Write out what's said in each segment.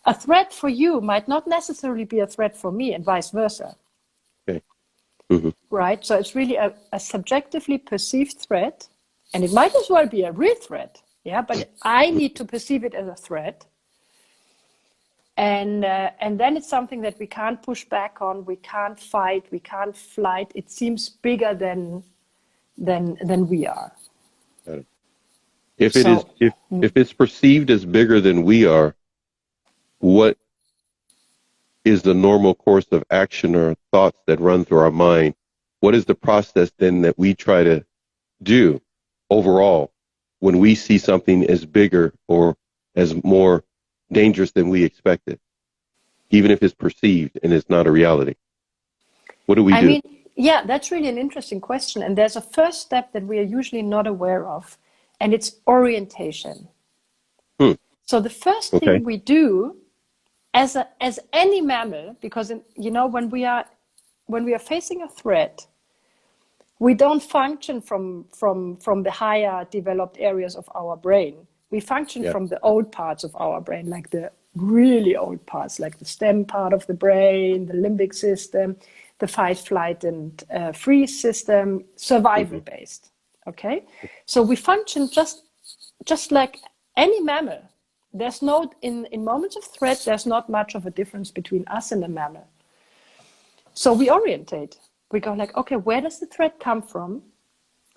a threat for you might not necessarily be a threat for me, and vice versa. Okay. Mm-hmm. Right? So it's really a subjectively perceived threat, and it might as well be a real threat. Yeah, but I need to perceive it as a threat. And then it's something that we can't push back on, we can't fight, we can't flight. It seems bigger than we are. If it's perceived as bigger than we are, what is the normal course of action or thoughts that run through our mind? What is the process then that we try to do overall when we see something as bigger or as more dangerous than we expected, even if it's perceived and it's not a reality? What do we do? I mean, yeah, that's really an interesting question. And there's a first step that we are usually not aware of, and it's orientation. So the first thing we do as any mammal, because when we are facing a threat, we don't function from the higher developed areas of our brain. We function from the old parts of our brain, like the really old parts, like the stem part of the brain, the limbic system, the fight, flight, and freeze system, survival based. Okay, so we function just like any mammal. There's no in moments of threat. There's not much of a difference between us and a mammal. So we orientate. We go like, okay, where does the threat come from?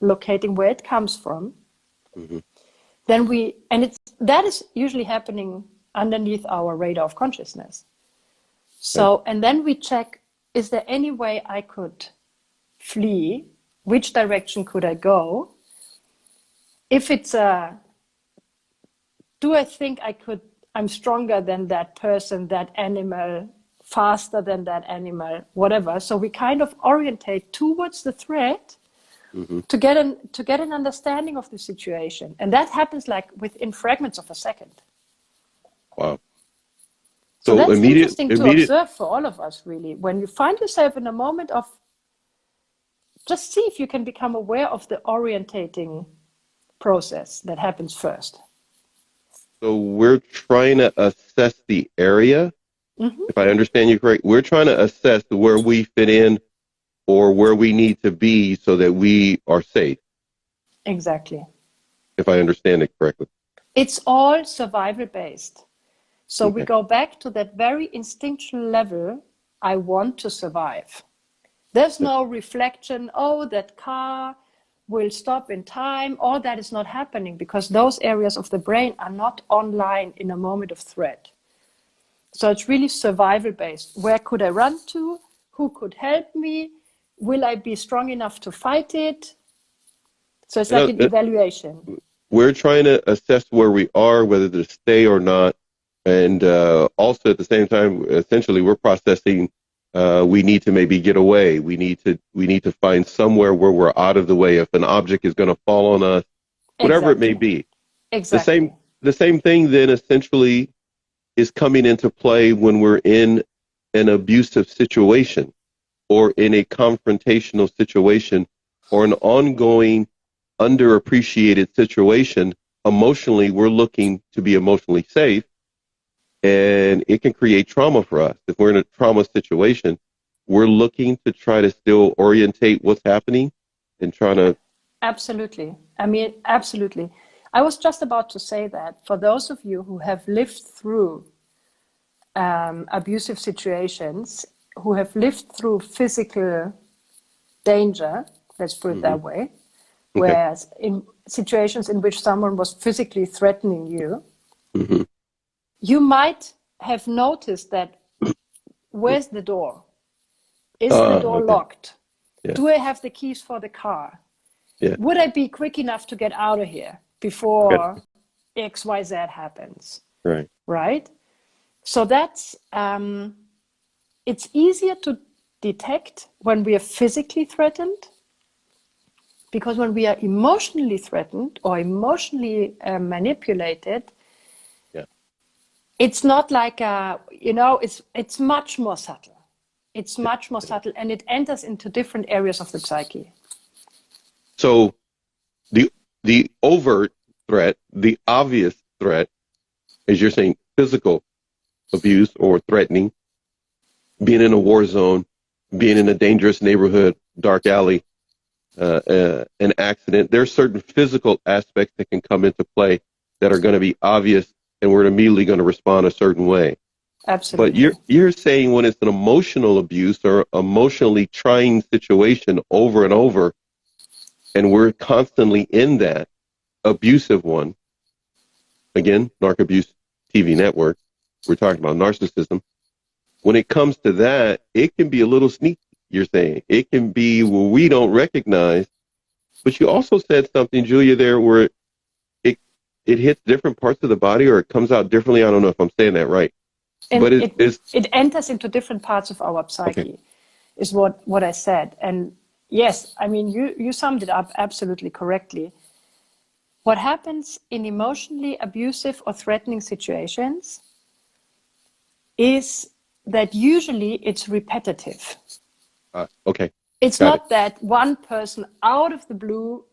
Locating where it comes from. Then that is usually happening underneath our radar of consciousness. So, and then we check, is there any way I could flee? Which direction could I go? If it's do I think I'm stronger than that person, that animal, faster than that animal, whatever. So we kind of orientate towards the threat to get an understanding of the situation. And that happens like within fragments of a second. Wow. So that's interesting to observe for all of us, really. When you find yourself in a moment of, just see if you can become aware of the orientating process that happens first. So we're trying to assess the area. If I understand you correct, we're trying to assess where we fit in or where we need to be so that we are safe. Exactly. If I understand it correctly. It's all survival based. So we go back to that very instinctual level. I want to survive. There's no reflection, oh, that car will stop in time. All that is not happening because those areas of the brain are not online in a moment of threat. So it's really survival based. Where could I run to? Who could help me? Will I be strong enough to fight it? So it's like an evaluation. We're trying to assess where we are, whether to stay or not. And also at the same time, essentially, we're processing. We need to maybe get away. We need to find somewhere where we're out of the way. If an object is going to fall on us, whatever it may be. Exactly. The same thing then essentially is coming into play when we're in an abusive situation or in a confrontational situation or an ongoing underappreciated situation. Emotionally, we're looking to be emotionally safe, and it can create trauma for us. If we're in a trauma situation, we're looking to try to still orientate what's happening and trying to... Absolutely. I mean, absolutely. I was just about to say that for those of you who have lived through abusive situations, who have lived through physical danger, let's put it that way, whereas in situations in which someone was physically threatening you, you might have noticed that, where's the door? Is the door locked? Yeah. Do I have the keys for the car? Yeah. Would I be quick enough to get out of here before XYZ happens? Right. Right? So that's, it's easier to detect when we are physically threatened, because when we are emotionally threatened or emotionally manipulated, it's not like it's much more subtle. It's much more subtle, and it enters into different areas of the psyche. So the overt threat, the obvious threat, as you're saying, physical, abuse or threatening, being in a war zone, being in a dangerous neighborhood, dark alley, an accident. There are certain physical aspects that can come into play that are going to be obvious, and we're immediately going to respond a certain way. Absolutely. But you're saying when it's an emotional abuse or emotionally trying situation over and over, and we're constantly in that abusive one, again, NARC Abuse TV Network, we're talking about narcissism. When it comes to that, it can be a little sneaky, you're saying. It can be where we don't recognize. But you also said something, Julia, there where it hits different parts of the body or it comes out differently. I don't know if I'm saying that right. And but it enters into different parts of our psyche, okay, is what I said. And yes, I mean, you summed it up absolutely correctly. What happens in emotionally abusive or threatening situations is that usually it's repetitive. Okay. It's not that one person out of the blue,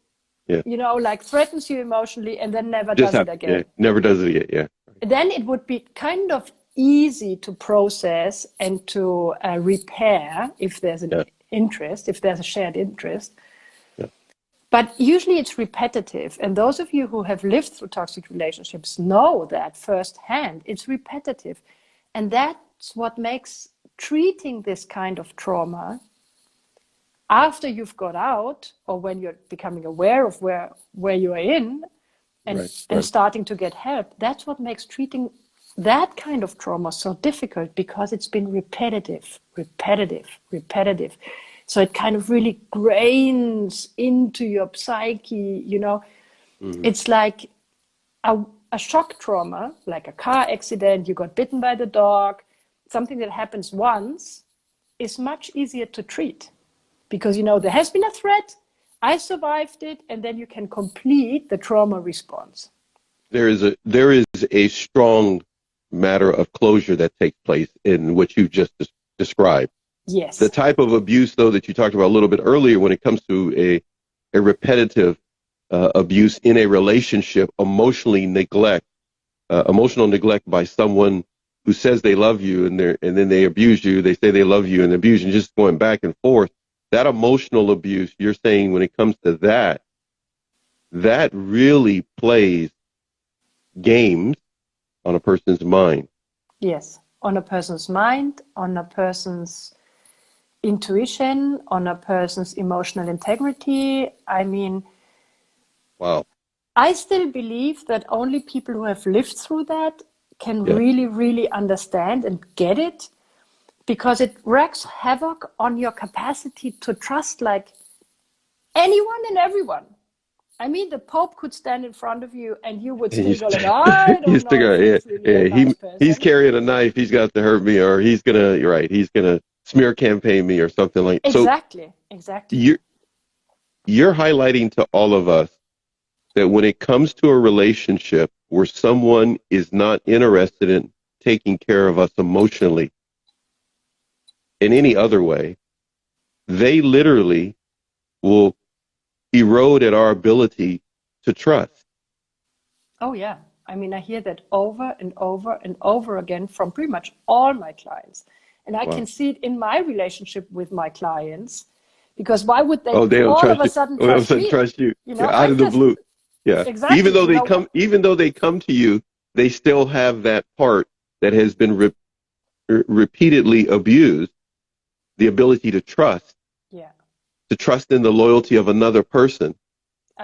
like threatens you emotionally and then never does it again. Yeah, never does it again, yeah. Then it would be kind of easy to process and to repair if there's an interest, if there's a shared interest. Yeah. But usually it's repetitive. And those of you who have lived through toxic relationships know that firsthand. It's repetitive. And that's what makes treating this kind of trauma after you've got out, or when you're becoming aware of where you are in and starting to get help, that's what makes treating that kind of trauma so difficult, because it's been repetitive. So it kind of really grains into your psyche, Mm-hmm. It's like a shock trauma, like a car accident, you got bitten by the dog, something that happens once is much easier to treat. Because, there has been a threat, I survived it, and then you can complete the trauma response. There is a strong matter of closure that takes place in what you just described. Yes. The type of abuse, though, that you talked about a little bit earlier, when it comes to a repetitive abuse in a relationship, emotional neglect by someone who says they love you and then they abuse you. They say they love you and abuse you, just going back and forth. That emotional abuse, you're saying when it comes to that really plays games on a person's mind. Yes, on a person's mind, on a person's intuition, on a person's emotional integrity. I mean, wow. I still believe that only people who have lived through that can really, really understand and get it. Because it wreaks havoc on your capacity to trust like anyone and everyone. I mean, the Pope could stand in front of you and you would still go like, I don't know. He's carrying a knife. He's got to hurt me, or he's gonna smear campaign me or something like that. Exactly. You're highlighting to all of us that when it comes to a relationship where someone is not interested in taking care of us emotionally, in any other way, they literally will erode at our ability to trust. Oh, yeah. I mean, I hear that over and over and over again from pretty much all my clients. And I can see it in my relationship with my clients, because why would they all of a sudden trust you? Out of the blue. Yeah. Exactly. Even though they come to you, they still have that part that has been repeatedly abused. The ability to trust, to trust in the loyalty of another person,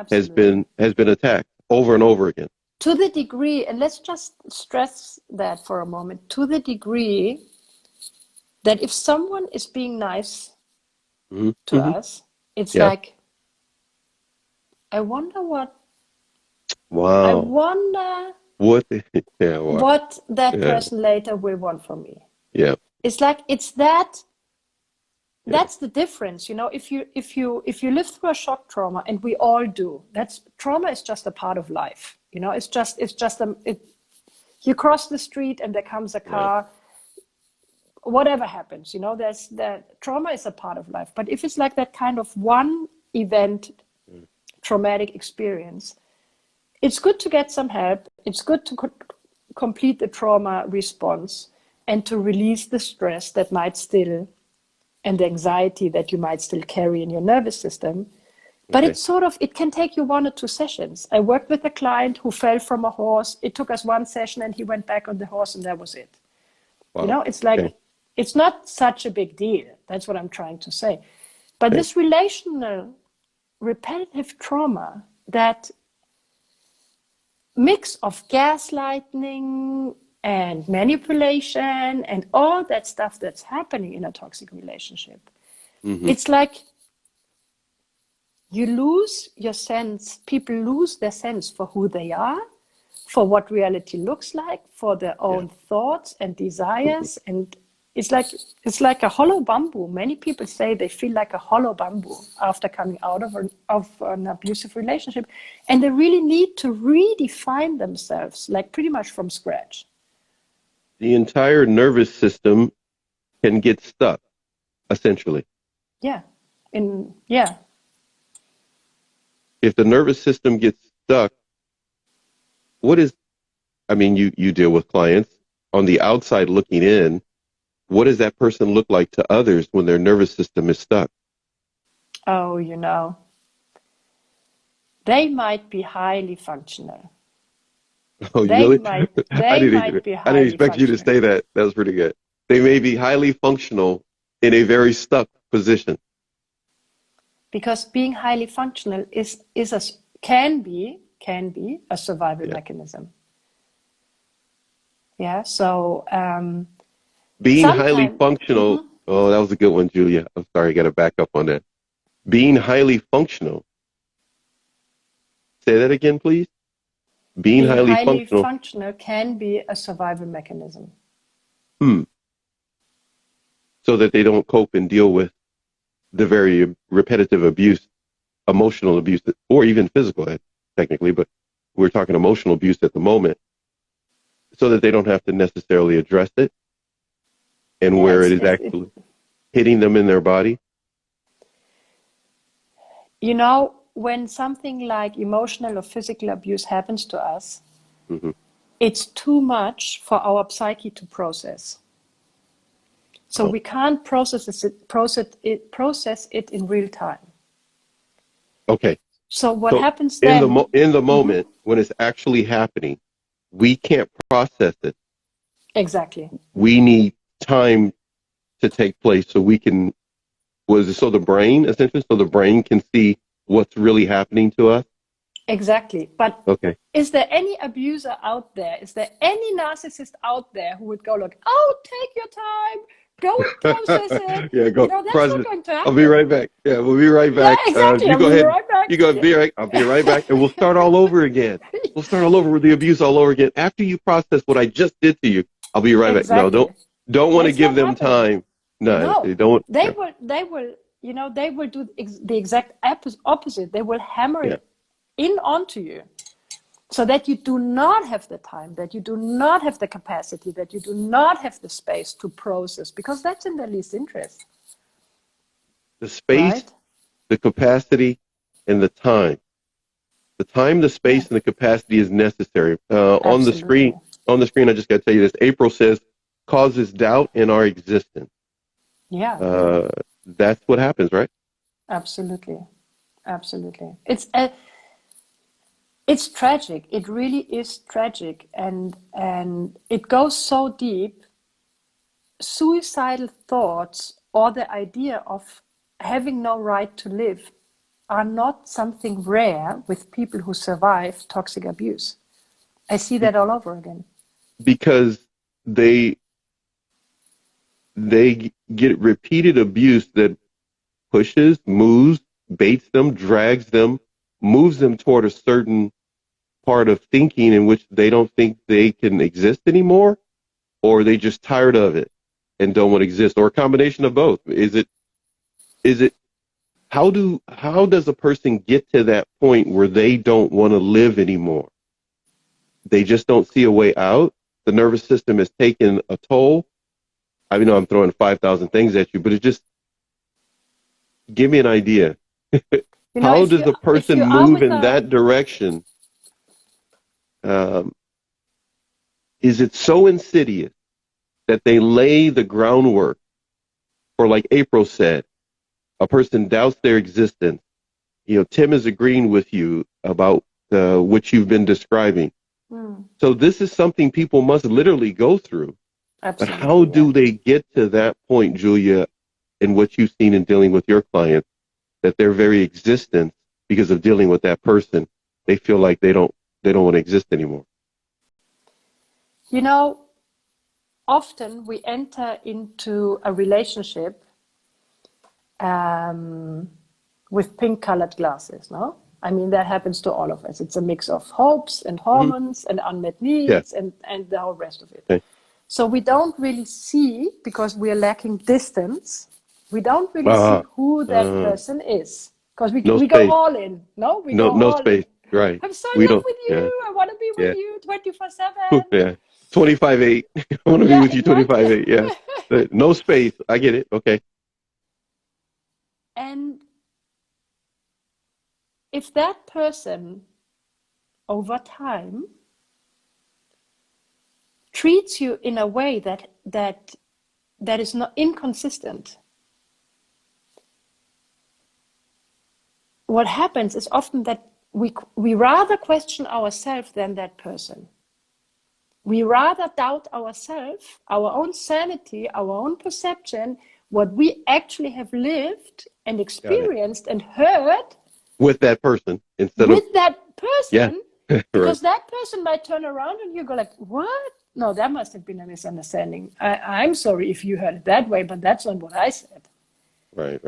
has been attacked over and over again. To the degree, and let's just stress that for a moment, to the degree that if someone is being nice to us, it's like, I wonder what. Wow. I wonder what that person later will want from me. Yeah. It's like it's that. That's the difference, if you live through a shock trauma, and we all do, trauma is just a part of life. You cross the street and there comes a car, whatever happens, trauma is a part of life. But if it's like that kind of one event, traumatic experience, it's good to get some help. It's good to complete the trauma response. and to release the stress that might still, and the anxiety that you might still carry in your nervous system. But it's sort of, it can take you 1 or 2 sessions. I worked with a client who fell from a horse. It took us 1 session and he went back on the horse and that was it. Wow. You know, it's like, it's not such a big deal. That's what I'm trying to say. But this relational, repetitive trauma, that mix of gaslighting and manipulation and all that stuff that's happening in a toxic relationship, it's like you lose your sense, people lose their sense for who they are, for what reality looks like, for their own thoughts and desires. And it's like a hollow bamboo. Many people say they feel like a hollow bamboo after coming out of an abusive relationship. And they really need to redefine themselves, like pretty much from scratch. The entire nervous system can get stuck, essentially. Yeah. If the nervous system gets stuck, you deal with clients on the outside looking in. What does that person look like to others when their nervous system is stuck? Oh, they might be highly functional. Oh, really? I didn't expect you to say that. That was pretty good. They may be highly functional in a very stuck position. Because being highly functional can be a survival mechanism. Yeah. So being highly functional. Oh, that was a good one, Julia. I'm sorry, I got to back up on that. Being highly functional. Say that again, please. Being highly functional can be a survival mechanism. So that they don't cope and deal with the very repetitive abuse, emotional abuse, or even physical, technically, but we're talking emotional abuse at the moment, so that they don't have to necessarily address it and where it is actually hitting them in their body. When something like emotional or physical abuse happens to us, it's too much for our psyche to process. So we can't process it in real time. Okay. So what happens then? In the moment, when it's actually happening, we can't process it. Exactly. We need time to take place so we can, the brain, essentially, so the brain can see what's really happening to us? Exactly. But is there any abuser out there? Is there any narcissist out there who would go like, oh, take your time, go and process it? Go. That's not going to happen. I'll be right back. Yeah, we'll be right back. Yeah, exactly. You go ahead. Right back. You go. I'll be right back, and we'll start all over again. We'll start all over with the abuse all over again. After you process what I just did to you, I'll be right back. No, don't want to give them time. No, they don't. They will. They will do the exact opposite. They will hammer it in onto you, so that you do not have the time, that you do not have the capacity, that you do not have the space to process, because that's in their least interest. The space, the capacity, and the time. The time, the space, and the capacity is necessary. On the screen, I just got to tell you this. April says, causes doubt in our existence. Yeah. That's what happens, right? Absolutely. It's tragic. It really is tragic, and it goes so deep. Suicidal thoughts, or the idea of having no right to live, are not something rare with people who survive toxic abuse. I see that all over again. Because they get repeated abuse that pushes, moves, baits them, drags them, moves them toward a certain part of thinking in which they don't think they can exist anymore, or they just tired of it and don't want to exist, or a combination of both. Is it how does a person get to that point where they don't want to live anymore? They just don't see a way out. The nervous system has taken a toll. I know I'm throwing 5,000 things at you, but it just give me an idea. How does a person move in that direction? Is it so insidious that they lay the groundwork for, like April said, a person doubts their existence. Tim is agreeing with you about what you've been describing. So this is something people must literally go through. Absolutely, but how do they get to that point, Julia, in what you've seen in dealing with your clients, that their very existence, because of dealing with that person, they feel like they don't want to exist anymore? Often we enter into a relationship with pink-colored glasses, no? I mean, that happens to all of us. It's a mix of hopes and hormones and unmet needs and the whole rest of it. Okay. So we don't really see, because we are lacking distance, we don't really see who that person is. Because we go all in, no? We go all space, in. Right. I'm so in love with you. Yeah. I want to be with you 24/7. Yeah. 25/8. I want to be with you 25/8. Yeah. No space. I get it. Okay. And if that person over time treats you in a way that is not inconsistent, what happens is often that we rather question ourselves than that person. We rather doubt ourselves, our own sanity, our own perception, what we actually have lived and experienced and heard with that person instead with that person. Yeah. Because that person might turn around and you go like, what? No, that must have been a misunderstanding. I'm sorry if you heard it that way, but that's not what I said. Right.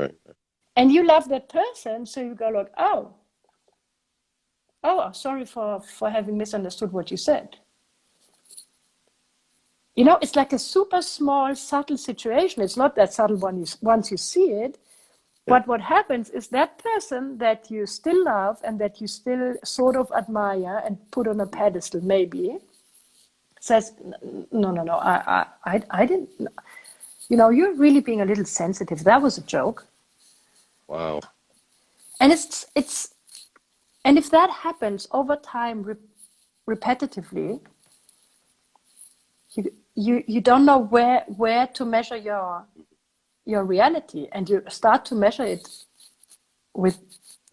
And you love that person, so you go like, oh, sorry for having misunderstood what you said. It's like a super small, subtle situation. It's not that subtle once you see it. But what happens is that person that you still love and that you still sort of admire and put on a pedestal maybe says, no, I didn't, you're really being a little sensitive. That was a joke. Wow. And and if that happens over time repetitively, you don't know where to measure your reality, and you start to measure it with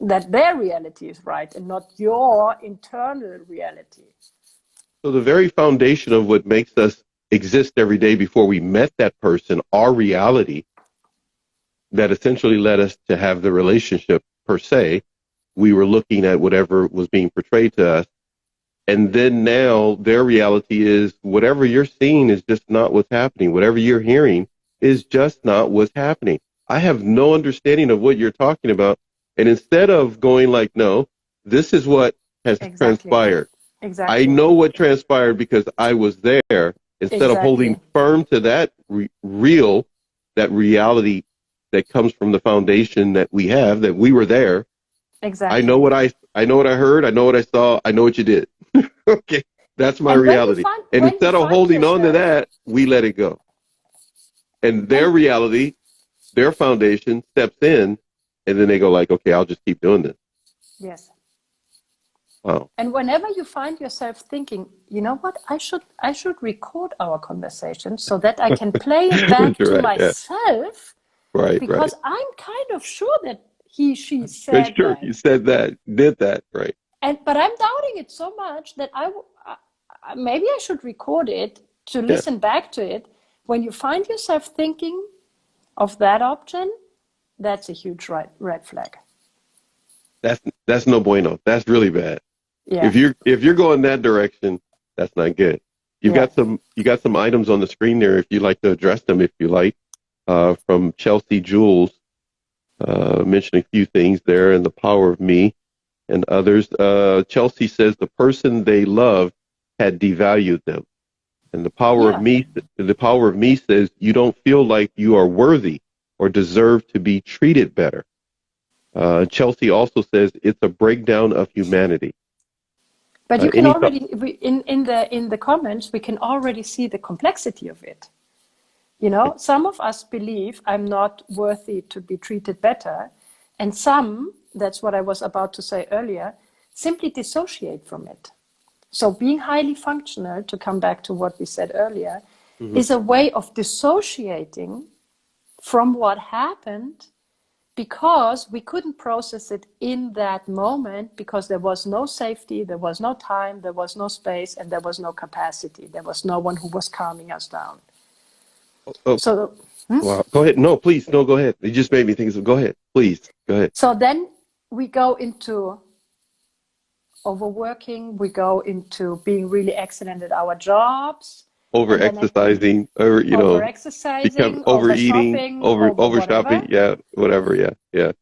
that their reality is right and not your internal reality. So the very foundation of what makes us exist every day before we met that person, our reality, that essentially led us to have the relationship per se, we were looking at whatever was being portrayed to us. And then now their reality is whatever you're seeing is just not what's happening. Whatever you're hearing is just not what's happening. I have no understanding of what you're talking about. And instead of going like, no, this is what has transpired. Exactly. I know what transpired because I was there. Instead of holding firm to that that reality that comes from the foundation that we have, that we were there. Exactly. I know what I heard. I know what I saw. I know what you did. Okay. That's my reality. And instead of holding on to that, we let it go. And their reality, their foundation steps in, and then they go like, okay, I'll just keep doing this. Yes. Wow. And whenever you find yourself thinking, you know what, I should record our conversation so that I can play it back to myself. Right. Because I'm kind of sure that she said sure, that. You said that, did that, right. But I'm doubting it so much that maybe I should record it to listen back to it. When you find yourself thinking of that option, that's a huge red flag. That's no bueno. That's really bad. Yeah. If you're going that direction, that's not good. You got some items on the screen there if you'd like to address them, if you like, from Chelsea Jules, mentioning a few things there, and the power of me and others. Chelsea says the person they loved had devalued them. And the power of me says you don't feel like you are worthy or deserve to be treated better. Chelsea also says it's a breakdown of humanity. But you can already in the comments we can already see the complexity of it. Some of us believe I'm not worthy to be treated better, and some, that's what I was about to say earlier, simply dissociate from it. So being highly functional, to come back to what we said earlier, is a way of dissociating from what happened, because we couldn't process it in that moment, because there was no safety, there was no time, there was no space, and there was no capacity. There was no one who was calming us down. So, wow. Go ahead. No, please. No, go ahead. You just made me think. So go ahead. Please. Go ahead. So then we go into overworking. We go into being really excellent at our jobs. Over-exercising, or, you know, over-exercising, overeating, over-shopping, yeah, whatever, yeah.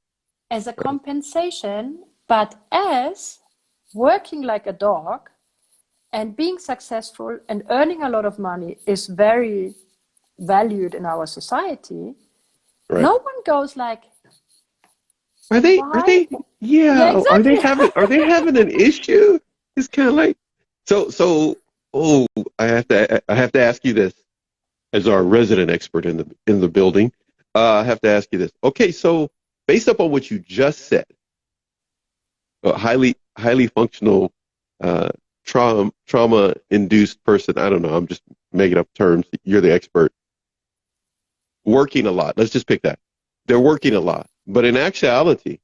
As a compensation, but as working like a dog and being successful and earning a lot of money is very valued in our society, right. No one goes like, Are they, yeah, exactly. are they having an issue? It's kind of like, so, I have to ask you this, as our resident expert in the building. I have to ask you this. Okay, so based upon what you just said, a highly functional, trauma-induced person. I don't know. I'm just making up terms. You're the expert. Working a lot. Let's just pick that. They're working a lot, but in actuality,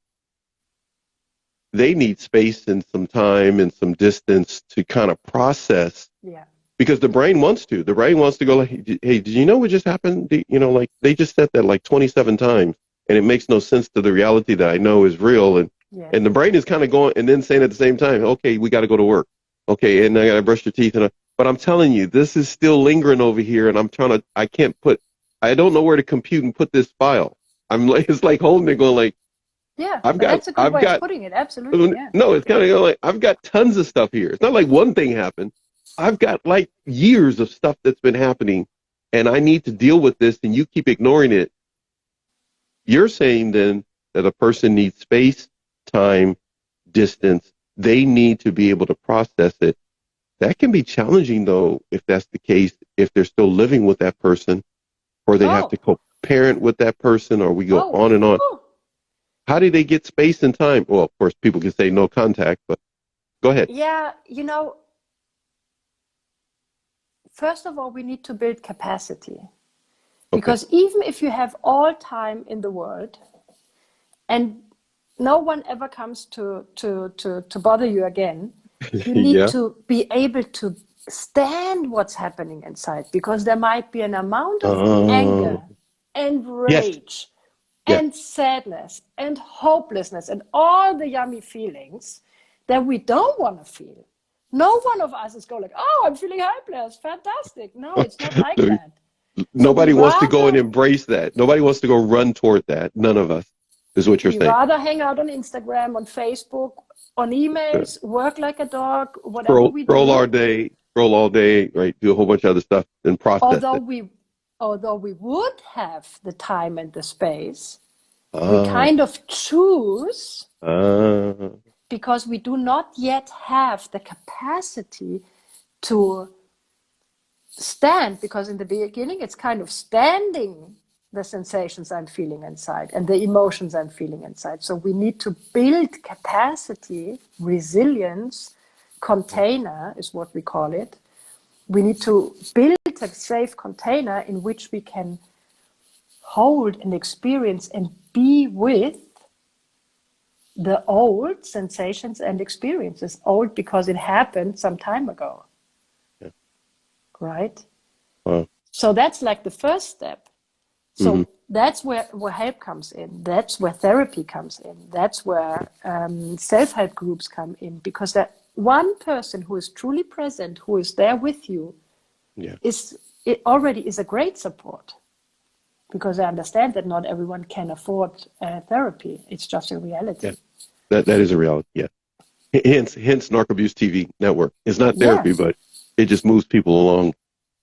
they need space and some time and some distance to kind of process. Yeah. Because the brain wants to. The brain wants to go like, hey, did you know what just happened? You know, like they just said that like 27 times, and it makes no sense to the reality that I know is real. And the brain is kind of going and then saying at the same time, okay, we got to go to work. Okay, and I got to brush your teeth. But I'm telling you, this is still lingering over here, and I don't know where to compute and put this file. I'm like, it's like holding it going like, yeah, that's a good way of putting it. Absolutely. Yeah. No, it's kind of like, I've got tons of stuff here. It's not like one thing happened. I've got like years of stuff that's been happening, and I need to deal with this, and you keep ignoring it. You're saying then that a person needs space, time, distance. They need to be able to process it. That can be challenging, though, if that's the case, if they're still living with that person, or they have to co-parent with that person, or we go on and on. How do they get space and time? Well, of course, people can say no contact, but go ahead. Yeah, you know, first of all, we need to build capacity. Because even if you have all time in the world and no one ever comes to bother you again, you need to be able to stand what's happening inside, because there might be an amount of anger and rage and sadness and hopelessness and all the yummy feelings that we don't want to feel. No one of us is going like, oh, I'm feeling helpless, fantastic. No, it's not like that. Nobody wants to go and embrace that. Nobody wants to go run toward that. None of us, is what you're saying. We rather hang out on Instagram, on Facebook, on emails, work like a dog, whatever we do. Scroll all day, right? Do a whole bunch of other stuff and process it. Although we would have the time and the space, we kind of choose because we do not yet have the capacity to stand, because in the beginning it's kind of standing the sensations I'm feeling inside and the emotions I'm feeling inside. So we need to build capacity, resilience, container is what we call it. We need to build a safe container in which we can hold and experience and be with the old sensations and experiences. Old because it happened some time ago. Yeah. Right? Wow. So that's like the first step. So that's where help comes in. That's where therapy comes in. That's where self-help groups come in, because that one person who is truly present, who is there with you, already is a great support. Because I understand that not everyone can afford therapy. It's just a reality. Yeah. That is a reality. Yeah. Hence, NARC ABUSE TV Network. It's not therapy, but it just moves people along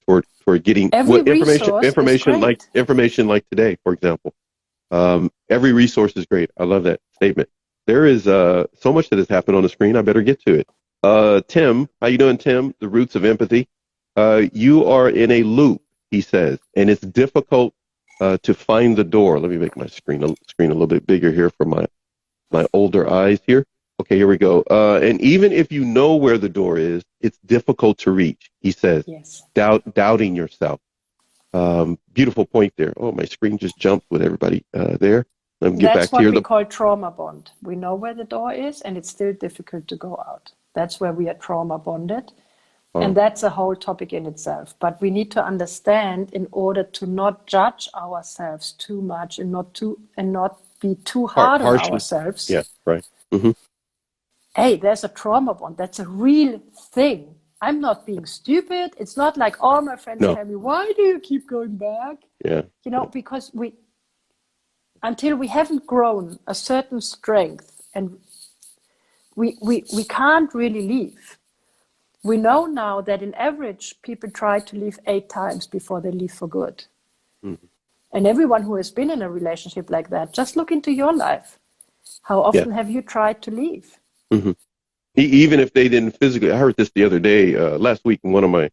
toward getting information like today, for example. Every resource is great. I love that statement. There is so much that has happened on the screen. I better get to it. Tim, how you doing, Tim? The roots of empathy. You are in a loop, he says, and it's difficult to find the door. Let me make my screen a little bit bigger here for my older eyes here. Okay, here we go. And even if you know where the door is, it's difficult to reach, he says. Yes. Doubting yourself. Beautiful point there. Oh, my screen just jumped with everybody there. Let me get That's back to here. what we call trauma bond. We know where the door is, and it's still difficult to go out. That's where we are trauma bonded. And that's a whole topic in itself. But we need to understand, in order to not judge ourselves too much and not be too hard on ourselves. Yeah, right. Mm-hmm. Hey, there's a trauma bond. That's a real thing. I'm not being stupid. It's not like all my friends tell me, why do you keep going back? Yeah. You know, because until we haven't grown a certain strength, and we can't really leave. We know now that in average, people try to leave 8 times before they leave for good. Mm-hmm. And everyone who has been in a relationship like that, just look into your life. How often have you tried to leave? Mm-hmm. Even if they didn't physically, I heard this the other day, last week, one of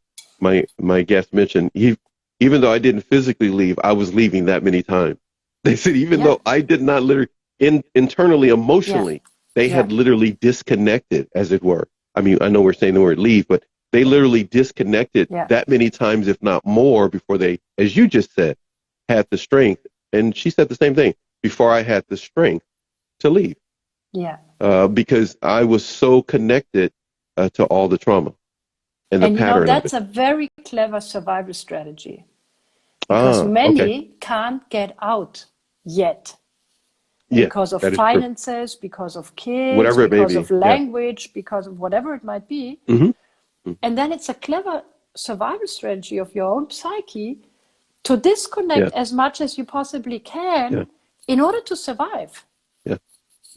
my guests mentioned, even though I didn't physically leave, I was leaving that many times. They said, even though I did not literally, internally, emotionally, they had literally disconnected, as it were. I mean, I know we're saying the word leave, but they literally disconnected that many times, if not more, before they, as you just said, had the strength. And she said the same thing, before I had the strength to leave. Yeah. Because I was so connected to all the trauma and the pattern. And that's a very clever survival strategy. Because many can't get out yet. Because of finances, because of kids, because of language, because of whatever it might be. Mm-hmm. And then it's a clever survival strategy of your own psyche to disconnect as much as you possibly can in order to survive. Yeah,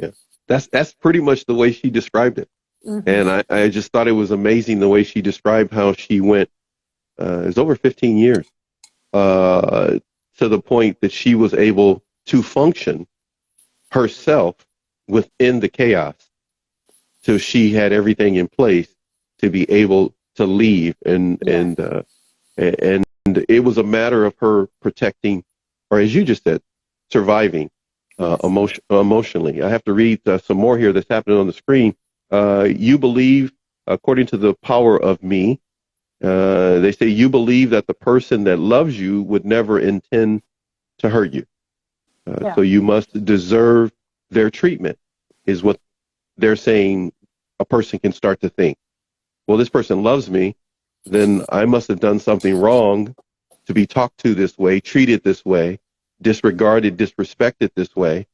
yeah. That's pretty much the way she described it. Mm-hmm. And I just thought it was amazing the way she described how she went, it was over 15 years, to the point that she was able to function herself within the chaos. So she had everything in place to be able to leave, and it was a matter of her protecting, or as you just said, surviving emotionally. I have to read some more here that's happening on the screen. You believe, according to the power of me, they say you believe that the person that loves you would never intend to hurt you. So you must deserve their treatment, is what they're saying a person can start to think. Well, this person loves me, then I must have done something wrong to be talked to this way, treated this way, disregarded, disrespected this way.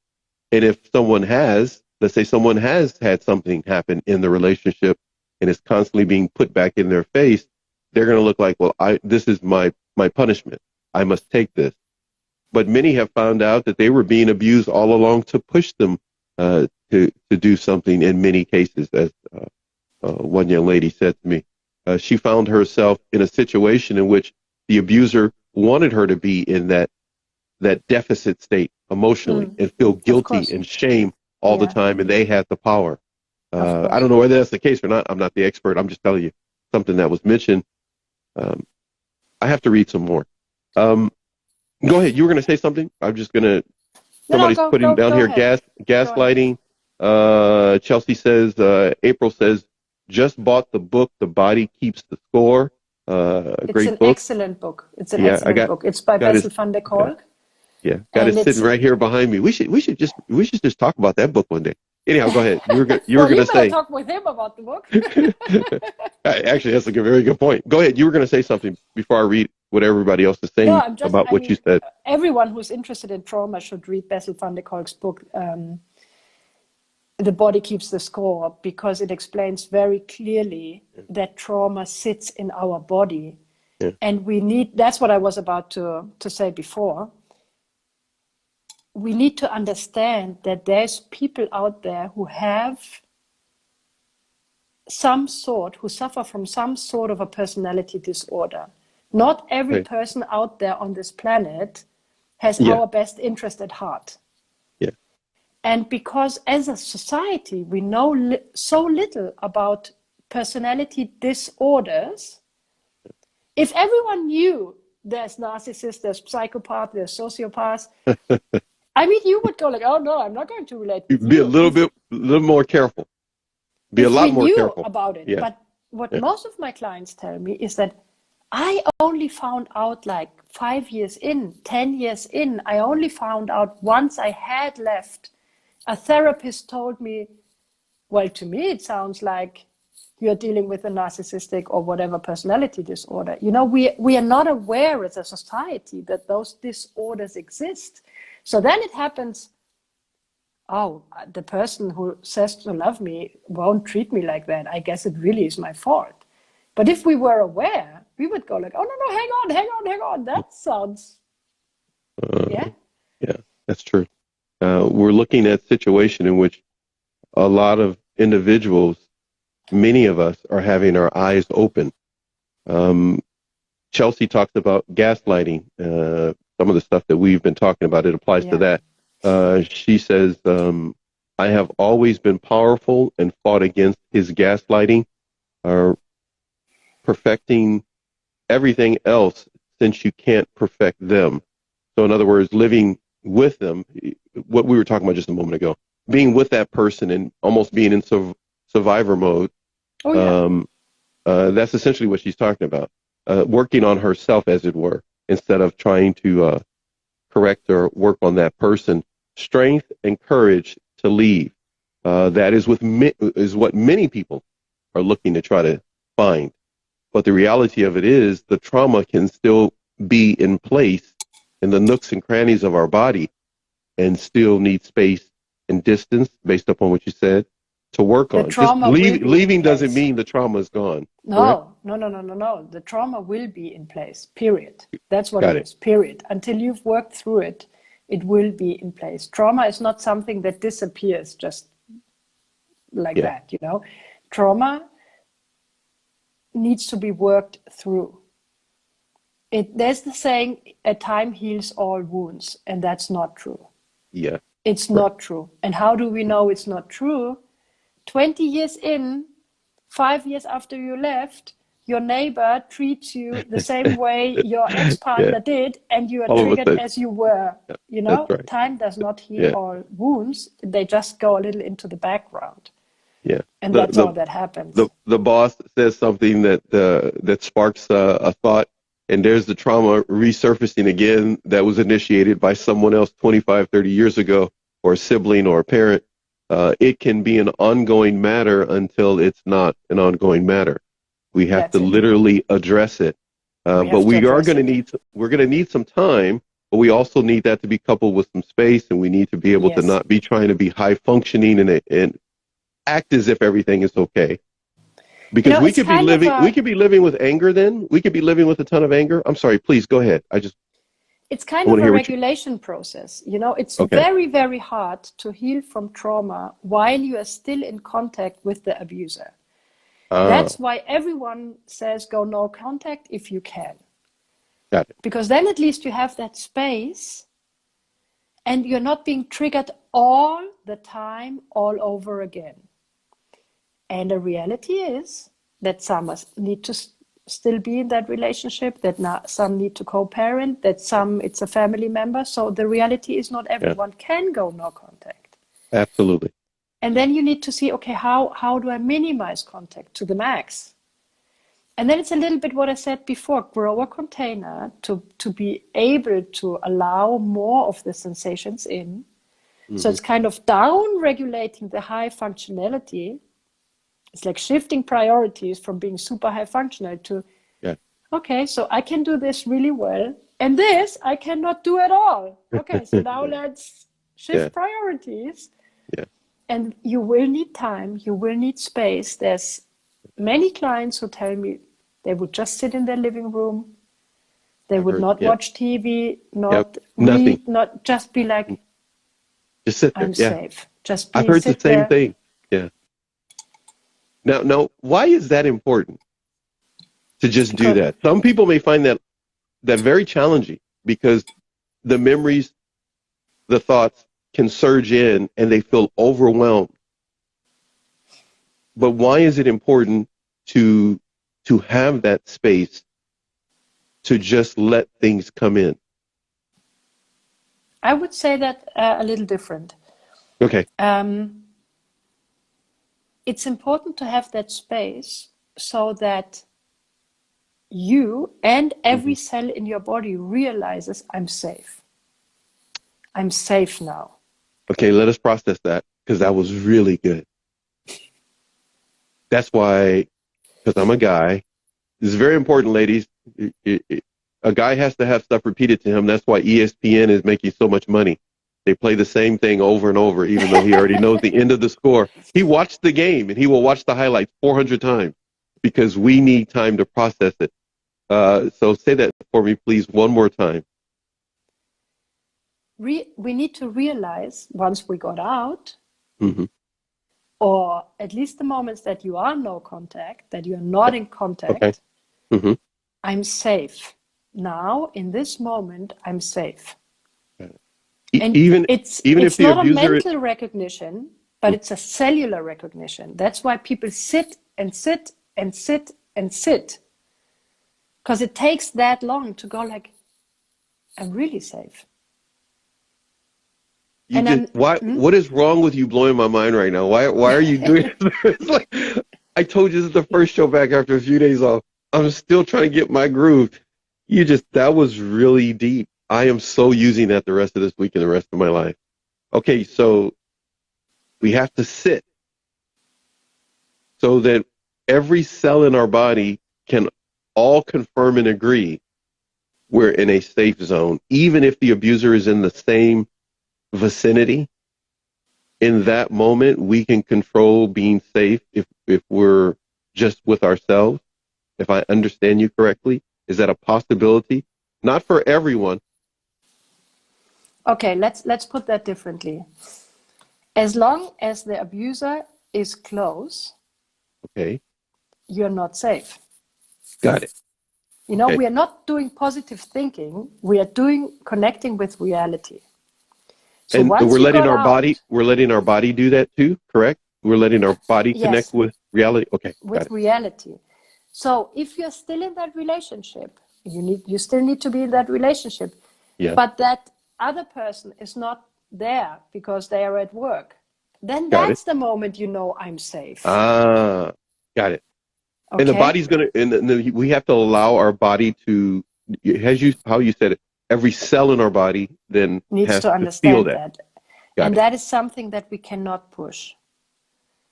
And if someone has, let's say someone has had something happen in the relationship and is constantly being put back in their face, they're going to look like, well, this is my punishment. I must take this. But many have found out that they were being abused all along to push them to do something in many cases, as one young lady said to me. She found herself in a situation in which the abuser wanted her to be in that deficit state emotionally and feel guilty and shame all the time, and they had the power. I don't know whether that's the case or not. I'm not the expert. I'm just telling you something that was mentioned. I have to read some more. Go ahead. You were going to say something? I'm just going to... Somebody's putting down here gaslighting. Chelsea says, April says, just bought the book, The Body Keeps the Score. Great book. Excellent book. It's an excellent book. It's by Bessel van der Kolk. Yeah, got it sitting right here behind me. We should just talk about that book one day. Anyhow, go ahead. You were going to say. Talk with him about the book. Actually, that's a very good point. Go ahead. You were going to say something before I read what everybody else is saying about what you said. Everyone who's interested in trauma should read Bessel van der Kolk's book, The Body Keeps the Score, because it explains very clearly that trauma sits in our body. Yeah. And that's what I was about to say before. We need to understand that there's people out there who suffer from some sort of a personality disorder. Not every person out there on this planet has our best interest at heart. Yeah. And because as a society, we know so little about personality disorders, if everyone knew there's narcissists, there's psychopaths, there's sociopaths, I mean, you would go like, oh no, I'm not going to relate. Be a little more careful. Be a lot more careful about it. Yeah. But what most of my clients tell me is that I only found out like 5 years in, 10 years in, I only found out once I had left. A therapist told me, well, to me, it sounds like you're dealing with a narcissistic or whatever personality disorder. You know, we are not aware as a society that those disorders exist. So then it happens, oh, the person who says to love me won't treat me like that. I guess it really is my fault. But if we were aware, we would go like, oh, no, hang on. That sounds, yeah. Yeah, that's true. We're looking at a situation in which a lot of individuals, many of us, are having our eyes open. Chelsea talks about gaslighting. Some of the stuff that we've been talking about, it applies to that. She says, I have always been powerful and fought against his gaslighting, perfecting everything else since you can't perfect them. So in other words, living with them, what we were talking about just a moment ago, being with that person and almost being in survivor mode. That's essentially what she's talking about. Working on herself, as it were, instead of trying to correct or work on that person. Strength and courage to leave. That is what many people are looking to try to find. But the reality of it is the trauma can still be in place in the nooks and crannies of our body and still need space and distance, based upon what you said, to work on. Just leaving doesn't mean the trauma is gone. No. The trauma will be in place, period. That's what it is, period. Until you've worked through it, it will be in place. Trauma is not something that disappears just like that, you know. Trauma needs to be worked through. There's the saying, a time heals all wounds, and that's not true. Yeah. It's not true. And how do we know it's not true? 20 years in, 5 years after you left, your neighbor treats you the same way your ex-partner did, and you are triggered as you were. You know, time does not heal all wounds. They just go a little into the background. Yeah. And that's all that happens. The boss says something that sparks a thought, and there's the trauma resurfacing again that was initiated by someone else 25, 30 years ago, or a sibling or a parent. It can be an ongoing matter until it's not an ongoing matter. We have to literally address it. But we're going to need some time, but we also need that to be coupled with some space, and we need to be able to not be trying to be high functioning and act as if everything is okay. Because we could be living with anger then. We could be living with a ton of anger. I'm sorry, please go ahead. It's kind of a regulation process. You know, it's very, very hard to heal from trauma while you are still in contact with the abuser. That's why everyone says go no contact if you can. Got it. Because then at least you have that space and you're not being triggered all the time, all over again. And the reality is that some need to still be in that relationship, that some need to co-parent, that some it's a family member. So the reality is not everyone can go no contact. Absolutely. And then you need to see, okay, how do I minimize contact to the max? And then it's a little bit what I said before, grow a container to be able to allow more of the sensations in. Mm-hmm. So it's kind of down regulating the high functionality. It's like shifting priorities from being super high functional to, okay, so I can do this really well, and this I cannot do at all. Okay, so now let's shift priorities. Yeah. And you will need time, you will need space. There's many clients who tell me they would just sit in their living room, they would not watch TV, not read, not just be like, just sit there. I'm safe. Just I've heard the same thing. Yeah. Now, why is that important to just do that? Some people may find that very challenging because the memories, the thoughts can surge in and they feel overwhelmed. But why is it important to have that space to just let things come in? I would say that a little different. Okay. It's important to have that space so that you and every cell in your body realizes, I'm safe. I'm safe now. Okay, let us process that, because that was really good. That's why, because I'm a guy, this is very important, ladies. A guy has to have stuff repeated to him. That's why ESPN is making so much money. They play the same thing over and over, even though he already knows the end of the score. He watched the game, and he will watch the highlights 400 times, because we need time to process it. So say that for me, please, one more time. We need to realize, once we got out, or at least the moments that you are no contact, that you're not in contact, I'm safe. Now, in this moment, I'm safe. And even it's if the not abuser, a mental recognition, but it's a cellular recognition. That's why people sit and sit and sit and sit. Because it takes that long to go like, I'm really safe. what is wrong with you blowing my mind right now? Why are you doing this? It's like, I told you this is the first show back after a few days off. I'm still trying to get my groove. That was really deep. I am so using that the rest of this week and the rest of my life. Okay, so we have to sit so that every cell in our body can all confirm and agree we're in a safe zone, even if the abuser is in the same vicinity. In that moment, we can control being safe if we're just with ourselves. If I understand you correctly, is that a possibility? Not for everyone. Okay, let's put that differently. As long as the abuser is close, okay, you're not safe. Got it. We are not doing positive thinking. We are connecting with reality. So and once we're letting our body do that too, correct? We're letting our body connect with reality. Okay, with reality. So if you're still in that relationship, you still need to be in that relationship. Yeah. But that other person is not there because they are at work. Then that's the moment I'm safe. Got it. Okay. And the body's we have to allow our body to, how you said it, every cell in our body then needs to understand that. And that is something that we cannot push.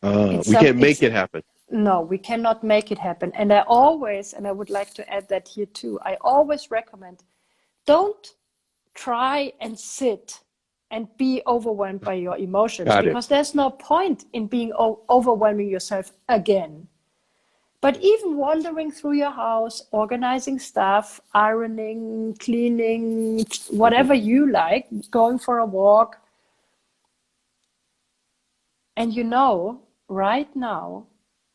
We can't make it happen. No, we cannot make it happen. And I would like to add that here too, I always recommend, don't try and sit and be overwhelmed by your emotions, because there's no point in being overwhelming yourself again. But even wandering through your house, organizing stuff, ironing, cleaning, whatever you like, going for a walk. And right now,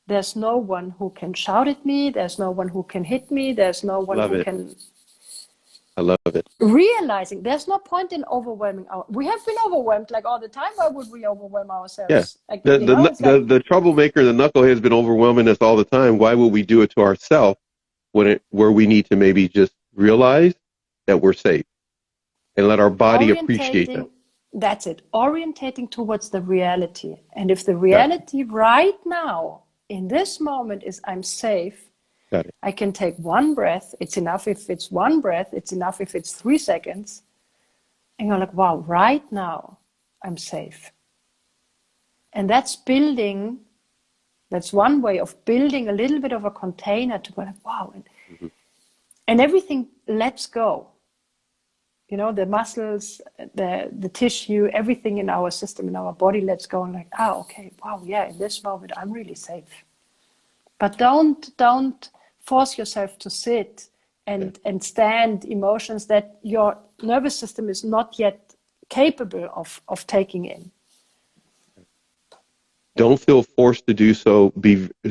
there's no one who can shout at me. There's no one who can hit me. There's no one who can... I love it. Realizing there's no point in overwhelming we have been overwhelmed like all the time. Why would we overwhelm ourselves? Yeah. The troublemaker, the knucklehead has been overwhelming us all the time. Why would we do it to ourselves where we need to maybe just realize that we're safe and let our body appreciate that? That's it. Orientating towards the reality. And if the reality right now in this moment is I'm safe, I can take one breath. It's enough if it's one breath. It's enough if it's 3 seconds. And you're like, wow, right now I'm safe. And that's one way of building a little bit of a container to go like, wow. And everything lets go. The muscles, the tissue, everything in our system, in our body lets go and like, okay, wow, yeah, in this moment I'm really safe. But don't force yourself to sit and stand emotions that your nervous system is not yet capable of taking in. Don't feel forced to do so.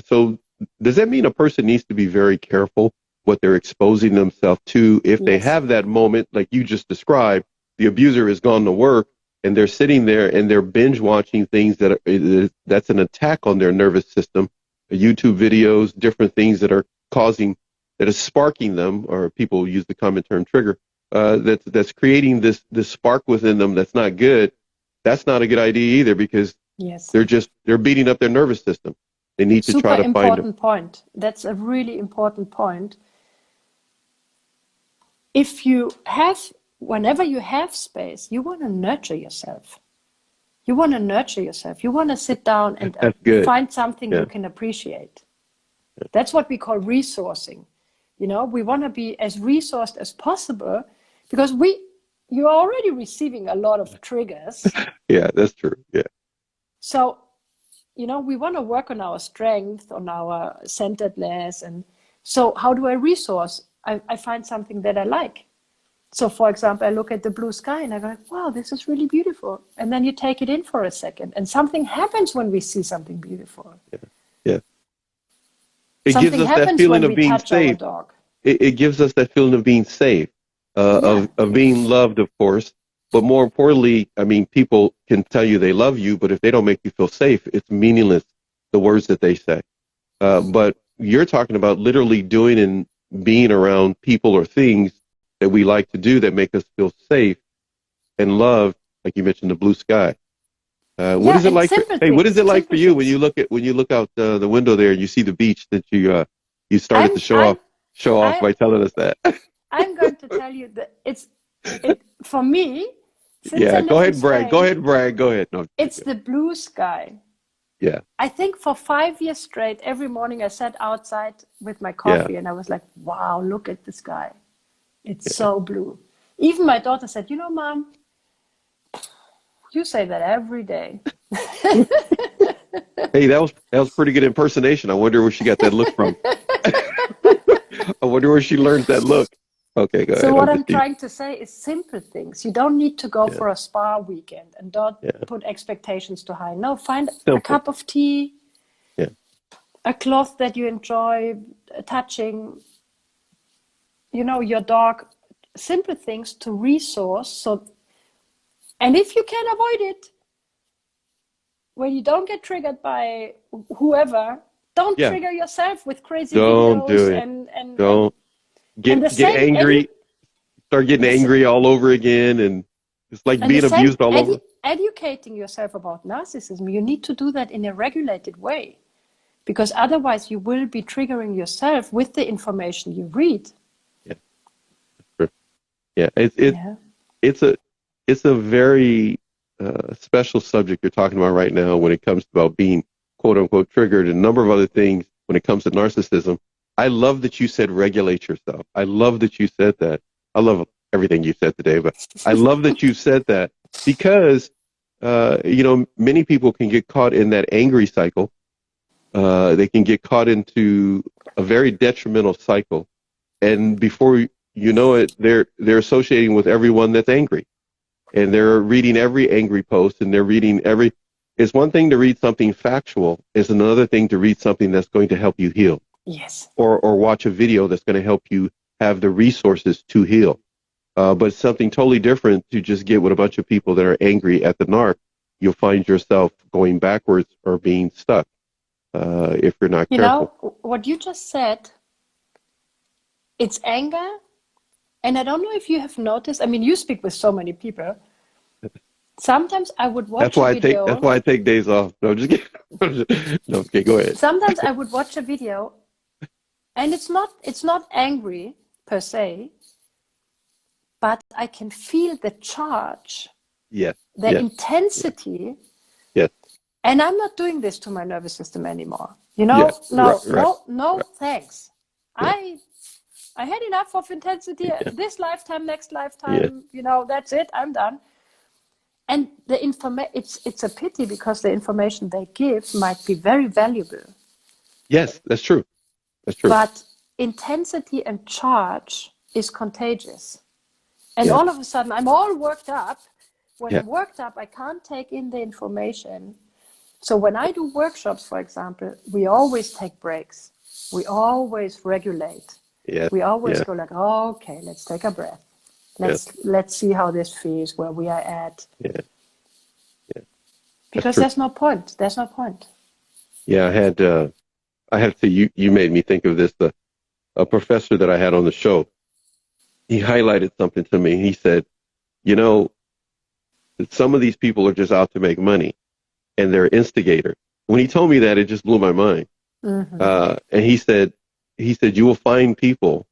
So does that mean a person needs to be very careful what they're exposing themselves to if they have that moment, like you just described, the abuser has gone to work and they're sitting there and they're binge watching things that's an attack on their nervous system, YouTube videos, different things that is sparking them, or people use the common term trigger, that's creating this spark within them that's not good. That's not a good idea either, because they're beating up their nervous system. They need to try to find Super important point. That's a really important point. if you have, whenever you have space, you want to nurture yourself. You want to nurture yourself. You want to sit down and find something you can appreciate. That's what we call resourcing. You know, we want to be as resourced as possible because you're already receiving a lot of triggers. Yeah, that's true. Yeah. So, you know, we want to work on our strength, on our centeredness. And so how do I resource? I find something that I like. So, for example, I look at the blue sky and I go, wow, this is really beautiful. And then you take it in for a second. And something happens when we see something beautiful. Yeah. Yeah. It something gives us happens that feeling when of we being touch our safe. dog. It gives us that feeling of being safe, of being loved, of course. But more importantly, I mean, people can tell you they love you, but if they don't make you feel safe, it's meaningless, the words that they say. But you're talking about literally doing and being around people or things that we like to do that make us feel safe and loved, like you mentioned, the blue sky. What is it like? What is it like for you when you look out the window there and you see the beach that you started to show off by telling us that? I'm going to tell you that for me. Yeah, go ahead, brag. Go ahead, brag. Go ahead. No, it's the blue sky. Yeah. I think for 5 years straight, every morning I sat outside with my coffee and I was like, wow, look at the sky. It's so blue. Even my daughter said, you know, Mom, you say that every day. Hey, that was pretty good impersonation. I wonder where she got that look from. I wonder where she learned that look. Okay, go ahead. So what I'm trying to say is simple things. You don't need to go for a spa weekend and don't put expectations too high. No, find a cup of tea, a cloth that you enjoy touching, you know, your dog, simple things to resource. So, and if you can avoid it, when you don't get triggered by whoever, don't trigger yourself with crazy videos. Do it. And don't get angry. Start getting angry all over again, and it's like being abused all over. Educating yourself about narcissism, you need to do that in a regulated way, because otherwise you will be triggering yourself with the information you read. Yeah, sure. Yeah, it's a very special subject you're talking about right now when it comes about being quote unquote triggered, and a number of other things when it comes to narcissism. I love that you said regulate yourself. I love that you said that. I love everything you said today, but I love that you said that because, you know, many people can get caught in that angry cycle. They can get caught into a very detrimental cycle. And before you know it, they're associating with everyone that's angry. And they're reading every angry post, and they're reading it's one thing to read something factual. It's another thing to read something that's going to help you heal. Yes. Or watch a video that's going to help you have the resources to heal. But it's something totally different to just get with a bunch of people that are angry at the NARC. You'll find yourself going backwards or being stuck if you're not careful. You know, what you just said, it's anger. And I don't know if you have noticed, I mean, you speak with so many people. Sometimes I would watch a video. That's why I take days off. No, just kidding. No, okay, go ahead. Sometimes I would watch a video, and it's not angry per se, but I can feel the charge, the intensity. Yes. And I'm not doing this to my nervous system anymore. You know, no, thanks. Yeah. I had enough of intensity this lifetime, next lifetime, you know, that's it, I'm done. And the it's a pity because the information they give might be very valuable. Yes, that's true. That's true. But intensity and charge is contagious. And all of a sudden, I'm all worked up. When I'm worked up, I can't take in the information. So when I do workshops, for example, we always take breaks. We always regulate. Yes. We always go like, oh, okay, let's take a breath. Let's see how this feels, where we are at. Yeah. Because there's no point. There's no point. Yeah, I had to. You made me think of this. A professor that I had on the show, he highlighted something to me. He said, you know, some of these people are just out to make money, and they're instigators. When he told me that, it just blew my mind. Mm-hmm. And he said, you will find people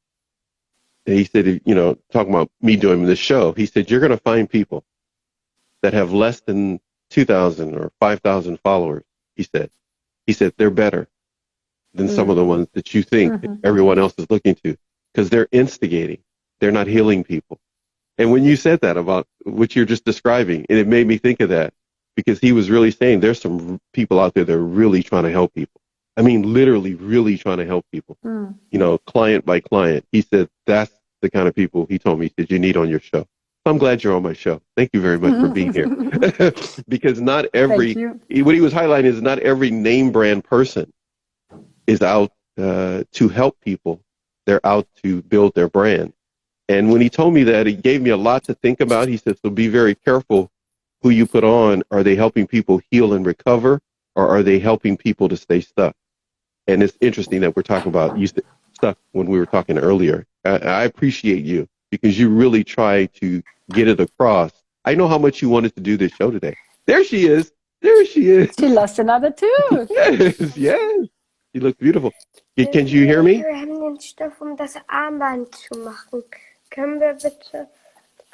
he said, you know, talking about me doing this show, he said, you're going to find people that have less than 2,000 or 5,000 followers. He said they're better than some of the ones that you think everyone else is looking to, because they're instigating. They're not healing people. And when you said that about what you're just describing, and it made me think of that, because he was really saying there's some people out there that are really trying to help people. I mean, literally really trying to help people, you know, client by client. He said that's the kind of people, he told me, that you need on your show. So I'm glad you're on my show. Thank you very much for being here. Because not every, what he was highlighting is not every name brand person is out to help people. They're out to build their brand. And when he told me that, it gave me a lot to think about. He said, so be very careful who you put on. Are they helping people heal and recover, or are they helping people to stay stuck? And it's interesting that we're talking about you stuck when we were talking earlier. I appreciate you, because you really try to get it across. I know how much you wanted to do this show today. There she is. There she is. She lost another tooth. Yes, yes. She looks beautiful. Can you hear me? Wir haben den Stoff, das Armband zu machen. Können wir bitte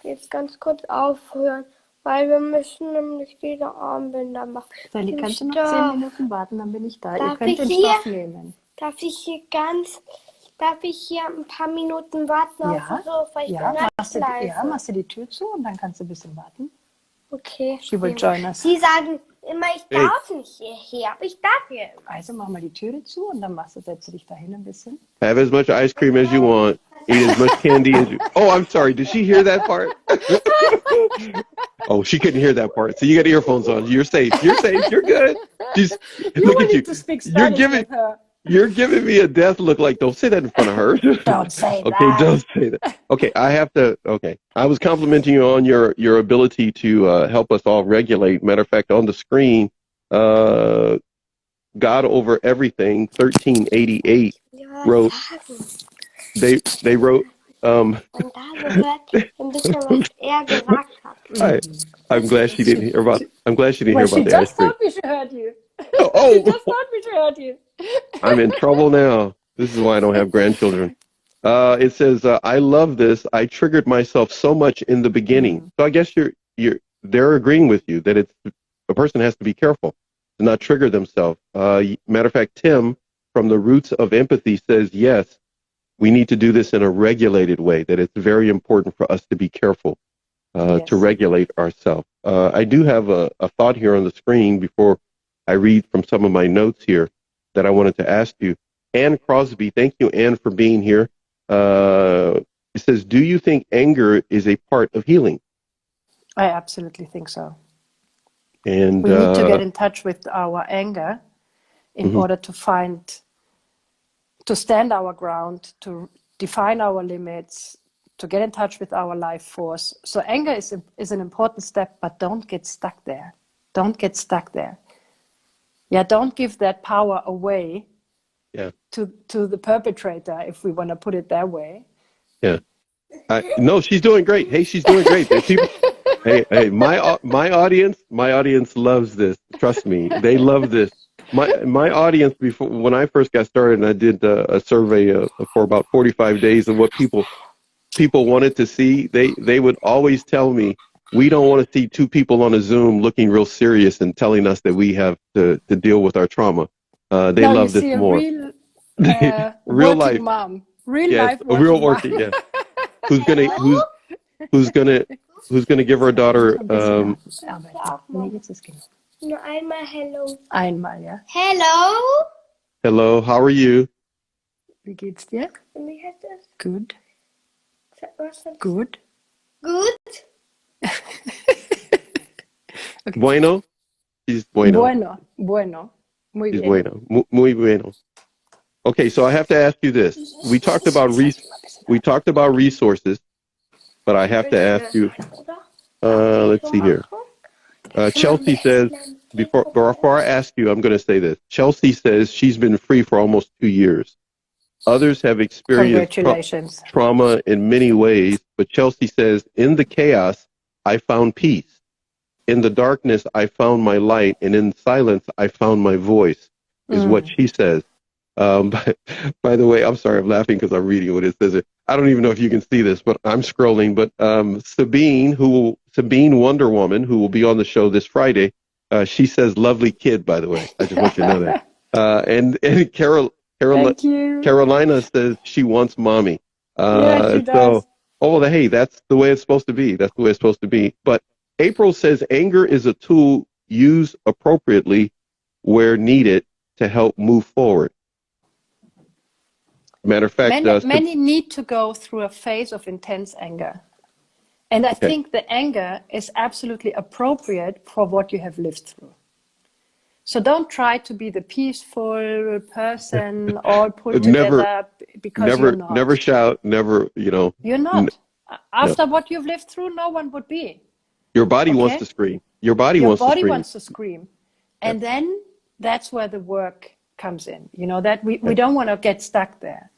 jetzt ganz kurz aufhören, weil wir müssen nämlich diese Armbänder machen. Sally, kannst du noch 10 Minuten warten, dann bin ich da. Ihr könnt den Stoff nehmen. Darf ich hier ein paar Minuten warten auf den Sofa? Ich bin machst du die Tür zu und dann kannst du ein bisschen warten. Okay. She will join us. Sie sagen immer, ich darf nicht hierher, aber ich darf hier. Also mach mal die Türe zu und dann setzt du dich dahin ein bisschen. Have as much ice cream as you want. Eat as much candy as you... Oh, I'm sorry. Did she hear that part? Oh, she couldn't hear that part. So you got earphones on. You're safe. You're safe. You're good. Look at you. To speak Spanish with her. You're giving me a death look, like, don't say that in front of her. Don't say that. Okay, don't say that. Okay, I was complimenting you on your ability to help us all regulate. Matter of fact, on the screen, God Over Everything, 1388, wrote, they wrote, Und da gehört ein bisschen, was gesagt hat. I'm glad she didn't hear about, She the just ice cream. thought we should hurt you. Oh. She just thought we should hurt you. I'm in trouble now. This is why I don't have grandchildren. It says, I love this. I triggered myself so much in the beginning. So I guess they're agreeing with you that a person has to be careful to not trigger themselves. Matter of fact, Tim from the Roots of Empathy says, yes, we need to do this in a regulated way, that it's very important for us to be careful to regulate ourselves. I do have a thought here on the screen before I read from some of my notes here that I wanted to ask you. Ann Crosby, thank you, Ann, for being here. It says, do you think anger is a part of healing? I absolutely think so. And we need to get in touch with our anger in order to stand our ground, to define our limits, to get in touch with our life force. So anger is an important step, but don't get stuck there. Don't get stuck there. Yeah, don't give that power away to the perpetrator, if we want to put it that way. Yeah. No, she's doing great. Hey, she's doing great. People, hey, my audience loves this. Trust me, they love this. My audience, before, when I first got started, and I did a survey for about 45 days of what people wanted to see, they would always tell me, we don't want to see two people on a Zoom looking real serious and telling us that we have to deal with our trauma. They love this more. Real life mom. Life working, yeah. Who's gonna give her daughter Nur einmal hello. Einmal, ja. Hello. Hello, how are you? Wie geht's dir? Und wie heißt das? Good. Was hat Good. Gut. Okay. Bueno? She's bueno. Bueno. Muy She's bien. bueno. Muy bueno. Okay, so I have to ask you this. We talked about resources, but I have to ask you, let's see here. Chelsea says, before I ask you, I'm going to say this. Chelsea says she's been free for almost 2 years. Others have experienced trauma in many ways, but Chelsea says, in the chaos, I found peace. In the darkness, I found my light, and in silence, I found my voice, is what she says. By the way, I'm sorry, I'm laughing because I'm reading what it says. I don't even know if you can see this, but I'm scrolling. But Sabine Wonder Woman, who will be on the show this Friday, she says "lovely kid." By the way, I just want you to know that. And Thank you. Carolina says she wants mommy. Yeah, she does. So, hey, that's the way it's supposed to be. That's the way it's supposed to be. But April says anger is a tool used appropriately where needed to help move forward. Matter of fact, many need to go through a phase of intense anger. And I think the anger is absolutely appropriate for what you have lived through. So don't try to be the peaceful person all put together because you're not. Never shout, never, You're not. After what you've lived through, no one would be. Your body wants to scream. Your body wants to scream. And then that's where the work comes in. That we don't want to get stuck there.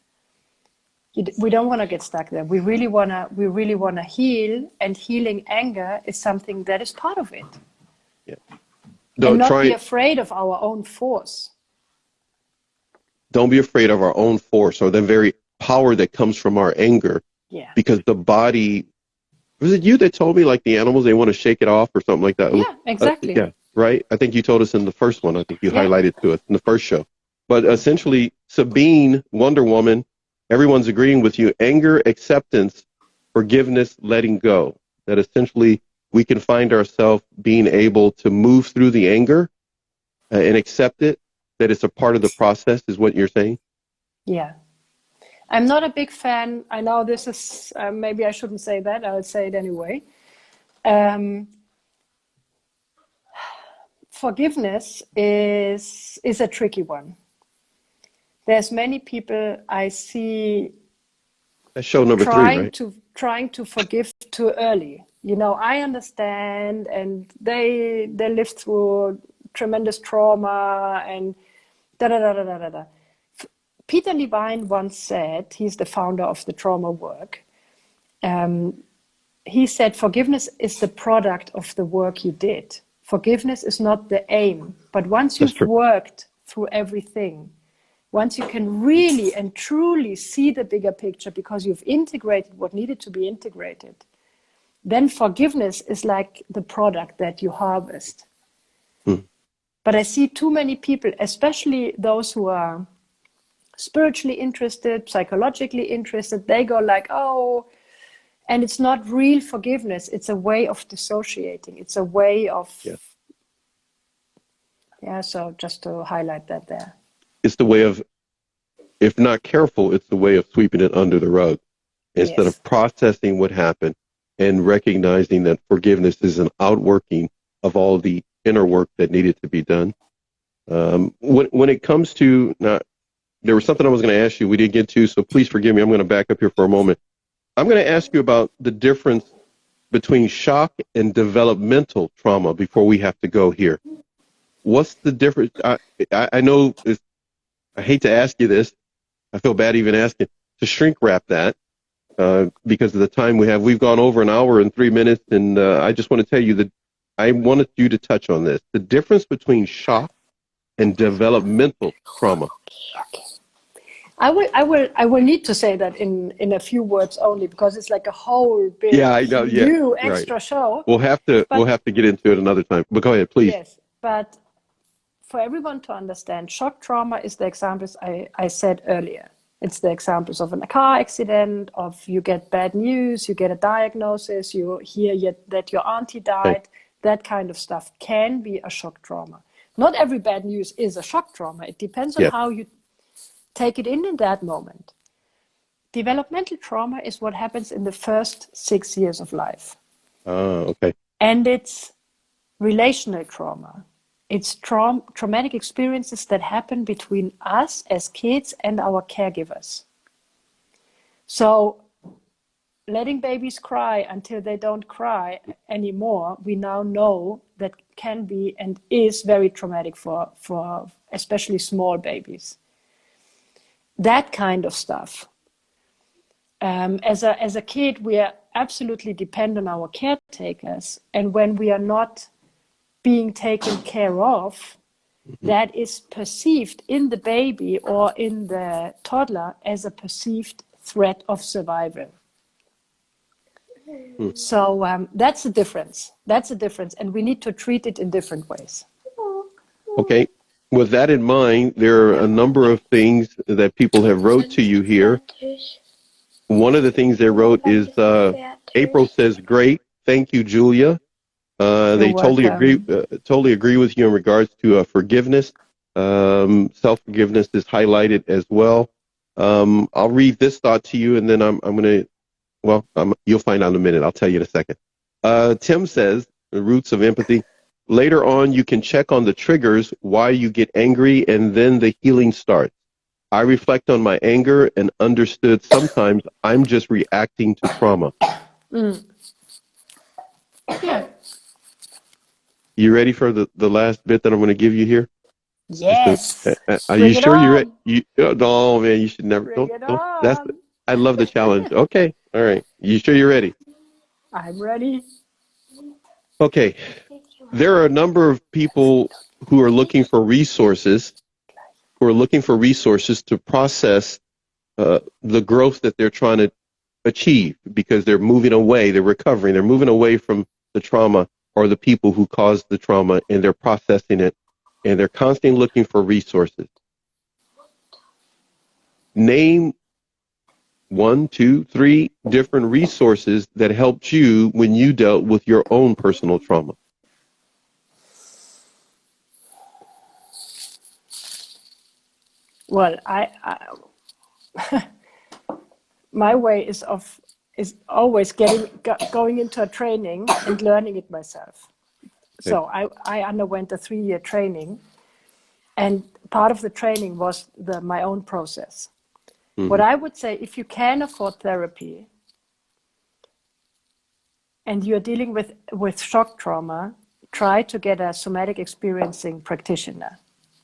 We don't want to get stuck there. We really want to heal, and healing anger is something that is part of it. Yeah. And not be afraid of our own force. Don't be afraid of our own force or the very power that comes from our anger. Yeah. Because the body, was it you that told me, like, the animals, they want to shake it off or something like that? Yeah, exactly. Yeah, right? I think you told us in the first one. I think you highlighted to us in the first show. But essentially, Sabine, Wonder Woman, everyone's agreeing with you. Anger, acceptance, forgiveness, letting go. That essentially we can find ourselves being able to move through the anger and accept it, that it's a part of the process, is what you're saying? Yeah. I'm not a big fan. I know this is, maybe I shouldn't say that. I would say it anyway. Forgiveness is a tricky one. There's many people I see That's show number 3, right? Trying to forgive too early. I understand, and they lived through tremendous trauma and da-da-da-da-da-da. Peter Levine once said, he's the founder of the trauma work, he said, forgiveness is the product of the work you did. Forgiveness is not the aim, but once you've worked through everything, once you can really and truly see the bigger picture because you've integrated what needed to be integrated, then forgiveness is like the product that you harvest. But I see too many people, especially those who are spiritually interested, psychologically interested, they go like, oh, and it's not real forgiveness. It's a way of dissociating. It's a way of, so just to highlight that there. It's the way of, if not careful, it's the way of sweeping it under the rug instead of processing what happened and recognizing that forgiveness is an outworking of all the inner work that needed to be done. When it comes to, now, there was something I was going to ask you we didn't get to, so please forgive me. I'm going to back up here for a moment. I'm going to ask you about the difference between shock and developmental trauma before we have to go here. What's the difference? I know, I hate to ask you this. I feel bad even asking to shrink wrap that because of the time we have. We've gone over an hour and 3 minutes, and I just want to tell you that I wanted you to touch on this. The difference between shock and developmental trauma. I will need to say that in a few words only because it's like a whole big new extra show. We'll have to get into it another time. But go ahead, please. Yes, but for everyone to understand, shock trauma is the examples I said earlier. It's the examples of a car accident, of you get bad news, you get a diagnosis, you hear that your auntie died. That kind of stuff can be a shock trauma. Not every bad news is a shock trauma. It depends on how you take it in that moment. Developmental trauma is what happens in the first 6 years of life. And it's relational trauma. It's traumatic experiences that happen between us as kids and our caregivers. So letting babies cry until they don't cry anymore, we now know that can be and is very traumatic for especially small babies. That kind of stuff. As a kid, we are absolutely dependent on our caretakers. And when we are not being taken care of, that is perceived in the baby or in the toddler as a perceived threat of survival. So that's the difference. That's the difference. And we need to treat it in different ways. Okay. With that in mind, there are a number of things that people have wrote to you here. One of the things they wrote is, April says, great. Thank you, Julia. They totally agree with you in regards to forgiveness. Self-forgiveness is highlighted as well. I'll read this thought to you, and then I'm going to, you'll find out in a minute. I'll tell you in a second. Tim says, the roots of empathy. Later on, you can check on the triggers, why you get angry, and then the healing starts. I reflect on my anger and understood sometimes I'm just reacting to trauma. Yeah. You ready for the last bit that I'm going to give you here? Yes. Are you sure you're ready? No, man, you should never. I love the challenge. Okay. All right. You sure you're ready? I'm ready. Okay. There are a number of people who are looking for resources, to process the growth that they're trying to achieve, because they're moving away, they're recovering, they're moving away from the trauma or the people who caused the trauma, and they're processing it, and they're constantly looking for resources. Name 1, 2, 3 different resources that helped you when you dealt with your own personal trauma. Well, my way is always going into a training and learning it myself. Okay. So I underwent a 3-year training, and part of the training was my own process. Mm-hmm. What I would say, if you can afford therapy and you're dealing with shock trauma, try to get a somatic experiencing practitioner.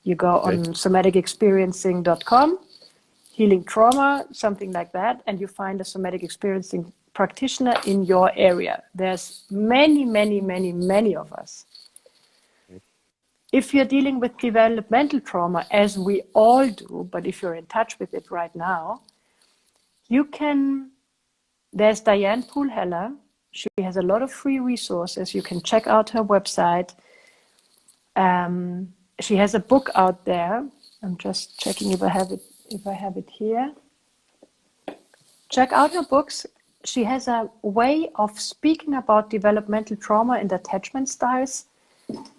You go on somaticexperiencing.com, healing trauma, something like that, and you find a somatic experiencing practitioner in your area. There's many, many, many, many of us. Okay. If you're dealing with developmental trauma, as we all do, but if you're in touch with it right now, there's Diane Poole-Heller. She has a lot of free resources. You can check out her website. She has a book out there. I'm just checking if I have it here. Check out her books. She has a way of speaking about developmental trauma and attachment styles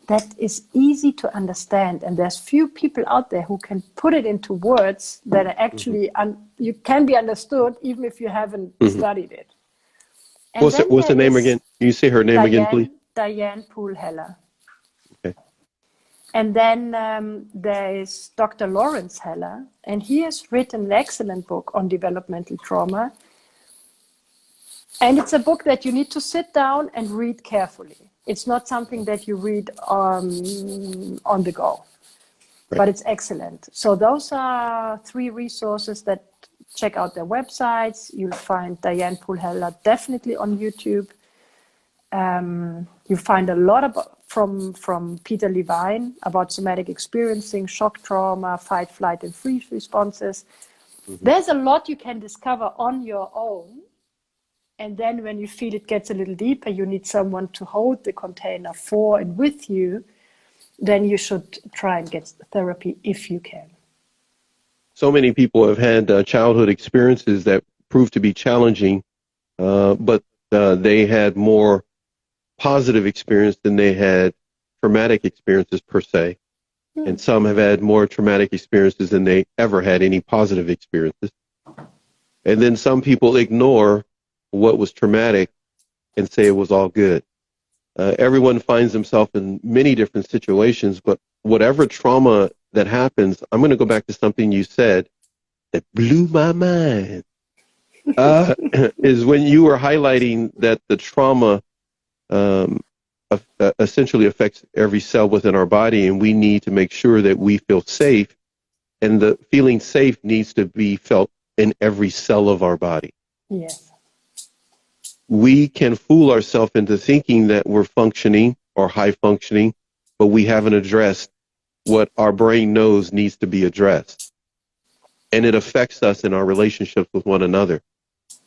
that is easy to understand. And there's few people out there who can put it into words that are actually, you can be understood even if you haven't studied it. And what's the name again? Can you say her name again, please? Diane Poole-Heller. Okay. And then there is Dr. Lawrence Heller, and he has written an excellent book on developmental trauma. And it's a book that you need to sit down and read carefully. It's not something that you read on the go, but it's excellent. So those are 3 resources that check out their websites. You'll find Diane Poole-Heller definitely on YouTube. You find a lot from Peter Levine about somatic experiencing, shock trauma, fight, flight, and freeze responses. Mm-hmm. There's a lot you can discover on your own. And then when you feel it gets a little deeper, you need someone to hold the container for and with you, then you should try and get therapy if you can. So many people have had childhood experiences that proved to be challenging, but they had more positive experience than they had traumatic experiences per se. And some have had more traumatic experiences than they ever had any positive experiences. And then some people ignore what was traumatic and say it was all good. Everyone finds themselves in many different situations, but whatever trauma that happens, I'm going to go back to something you said that blew my mind, is when you were highlighting that the trauma essentially affects every cell within our body, and we need to make sure that we feel safe, and the feeling safe needs to be felt in every cell of our body. Yes. We can fool ourselves into thinking that we're functioning or high functioning, but we haven't addressed what our brain knows needs to be addressed. and it affects us in our relationships with one another.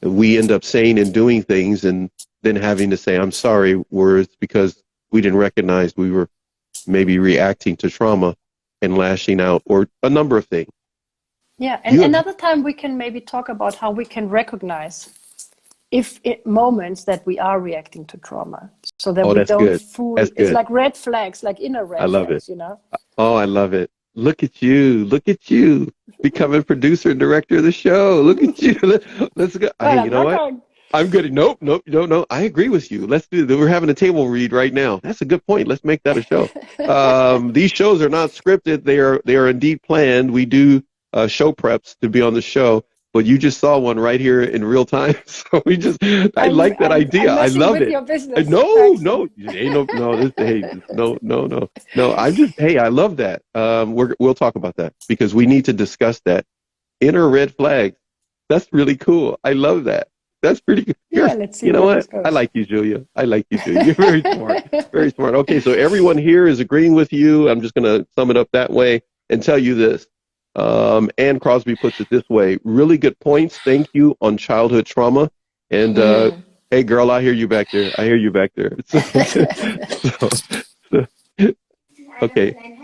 We end up saying and doing things and then having to say, I'm sorry, words, because we didn't recognize we were maybe reacting to trauma and lashing out, or a number of things. Yeah, and another time we can maybe talk about how we can recognize moments that we are reacting to trauma, so that we don't fool. It's like red flags, like inner red flags, you know? Oh, I love it. Look at you. Look at you. Becoming producer and director of the show. Look at you. Let's go. Hey, you know what? I'm good. Nope. I agree with you. Let's do that. We're having a table read right now. That's a good point. Let's make that a show. These shows are not scripted. They are indeed planned. We do show preps to be on the show, but you just saw one right here in real time. So I like that idea. I love it. No. Hey, I love that. We'll talk about that, because we need to discuss that. Inner red flags. That's really cool. I love that. That's pretty good. Let's see. You know what? I like you, Julia. You're very smart. Very smart. Okay, so everyone here is agreeing with you. I'm just going to sum it up that way and tell you this. Ann Crosby puts it this way: really good points. Thank you on childhood trauma. And hey, girl, I hear you back there. Okay.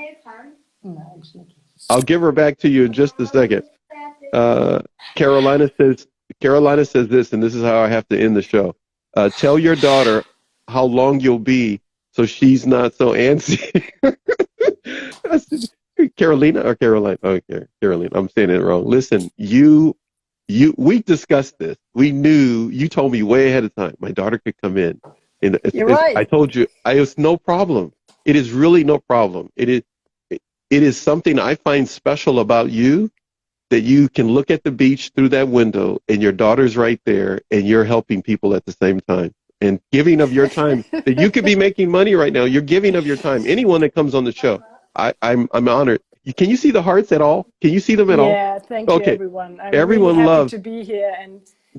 I'll give her back to you in just a second. Carolina says this, and this is how I have to end the show. Tell your daughter how long you'll be so she's not so antsy. Carolina or Caroline? Okay, Caroline. I'm saying it wrong. Listen, we discussed this. We knew, you told me way ahead of time my daughter could come in. You're right. I told you, it's no problem. It is really no problem. It is something I find special about you, that you can look at the beach through that window and your daughter's right there and you're helping people at the same time and giving of your time. That you could be making money right now. You're giving of your time. Anyone that comes on the show, I'm honored. Can you see the hearts at all? Can you see them at all? Yeah, thank you, everyone. I'm everyone really happy loves to be here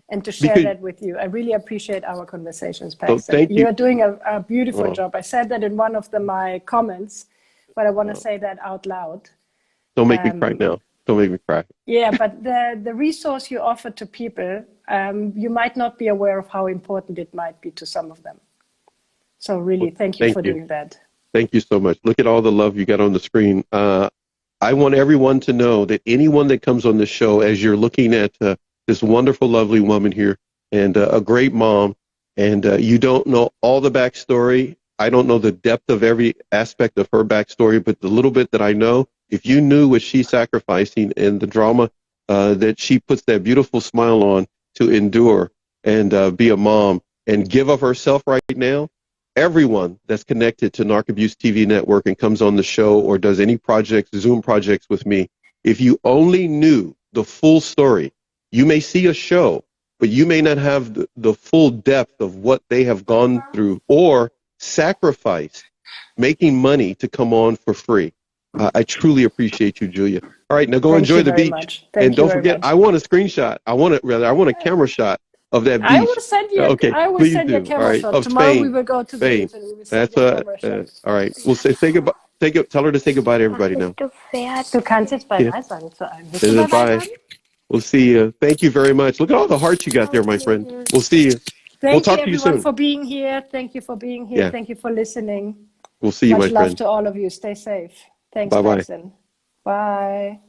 and to share that with you. I really appreciate our conversations, Paxton. So thank you. You are doing a beautiful job. I said that in one of my comments, but I want to say that out loud. Don't make me cry now. Don't make me cry. Yeah, but the resource you offer to people, you might not be aware of how important it might be to some of them. So really, thank you for doing that. Thank you so much. Look at all the love you got on the screen. I want everyone to know that anyone that comes on the show, as you're looking at this wonderful, lovely woman here, and a great mom, and you don't know all the backstory. I don't know the depth of every aspect of her backstory, but the little bit that I know, if you knew what she's sacrificing and the drama that she puts that beautiful smile on to endure and be a mom and give of herself right now, everyone that's connected to NARC Abuse TV Network and comes on the show or does any projects, Zoom projects with me, if you only knew the full story, you may see a show, but you may not have the full depth of what they have gone through or sacrificed making money to come on for free. I truly appreciate you, Julia. All right, now go enjoy the beach. And don't forget, I want a screenshot. I want a camera shot of that beach. I will send you. I will send you a camera shot. Of Tomorrow Spain. we will go to the beach and we will send you a camera shot. All right. We'll say goodbye. Tell her to say goodbye to everybody now. Du kannst jetzt bye-bye sagen zu allen. Willst du bye-bye sagen? We'll see you. Thank you very much. Look at all the hearts you got there, my friend. We'll see you. We'll talk to you soon. Thank you, everyone, for being here. Thank you for being here. Yeah. Thank you for listening. We'll see you, my Much friend. love to all of you. Stay safe. Thanks, Bye-bye. Paxton. Bye.